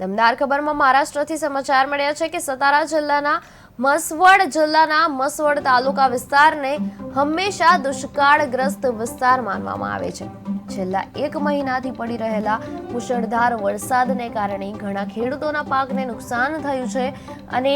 દમદાર ખબરમાં મહારાષ્ટ્રથી સમાચાર મળ્યા છે કે સતારા જિલ્લાના મસવડ તાલુકા વિસ્તારને હંમેશા દુષ્કાળગ્રસ્ત વિસ્તાર માનવામાં આવે છે। છેલ્લા 1 મહિનાથી પડી રહેલા મુશળધાર વરસાદને કારણે ઘણા ખેડૂતોના પાકને નુકસાન થયું છે અને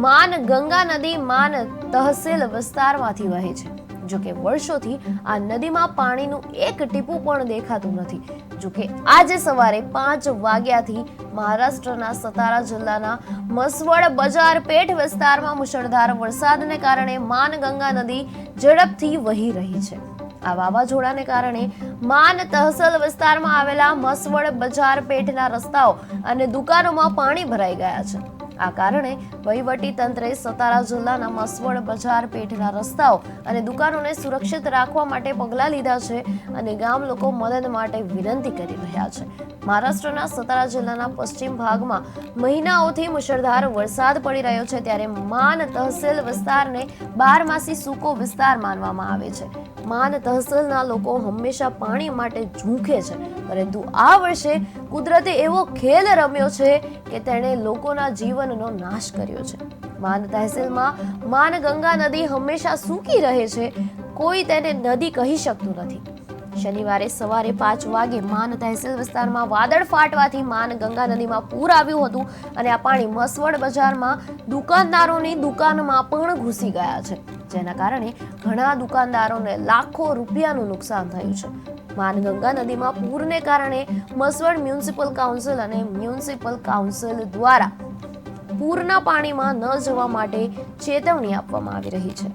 માન ગંગા નદી માન તહસીલ વિસ્તારમાંથી વહે છે। જોકે વર્ષોથી આ નદીમાં પાણીનું એક ટીપું પણ દેખાતું નથી। જોકે આજે સવારે 5 વાગ્યાથી મહારાષ્ટ્રના સતારા જિલ્લાના મસવડ બજાર પેઠ વિસ્તારમાં મુશળધાર વરસાદને કારણે માન ગંગા નદી ઝડપથી વહી રહી છે। આ વાવાઝોડાને કારણે માન તહસીલ વિસ્તારમાં આવેલા મસવડ બજાર પેઠના રસ્તાઓ અને દુકાનોમાં પાણી ભરાઈ ગયા છે। આ કારણે વહીવટી તંત્રે સતારા જિલ્લાના મસવડ બજાર પેઠના રસ્તાઓ અને દુકાનોને સુરક્ષિત રાખવા માટે પગલાં લીધા છે અને ગામ લોકો મદદ માટે વિનંતી કરી રહ્યા છે। મહારાષ્ટ્રના સતારા જિલ્લાના પશ્ચિમ ભાગમાં મહિનાઓથી મુશળધાર વરસાદ પડી રહ્યો છે, ત્યારે માન તહસીલ વિસ્તારને બારમાસી સૂકો વિસ્તાર માનવામાં આવે છે। માન તહસીલના લોકો હંમેશા પાણી માટે ઝૂંકે છે, પરંતુ આ વર્ષે કુદરતે એવો ખેલ રમ્યો છે કે તેણે લોકોના જીવનનો નાશ કર્યો છે। માન તહસીલમાં માન ગંગા નદી હંમેશા સૂકી રહે છે, કોઈ તેને નદી કહી શકતું નથી। શનિવારે સવારે 5 વાગે માન તહસીલ વિસ્તારમાં વાદળ ફાટવાથી માન ગંગા નદીમાં પૂર આવ્યું હતું અને આ પાણી મસવડ બજારમાં દુકાનદારોની દુકાનમાં પણ ઘૂસી ગયા છે, જેના કારણે ઘણા દુકાનદારોને લાખો રૂપિયાનું નુકસાન થયું છે। માન ગંગા નદીમાં પૂરને કારણે મસવડ મ્યુનિસિપલ કાઉન્સિલ અને મ્યુનિસિપલ કાઉન્સિલ દ્વારા પૂરના પાણીમાં ન જવા માટે ચેતવણી આપવામાં આવી રહી છે।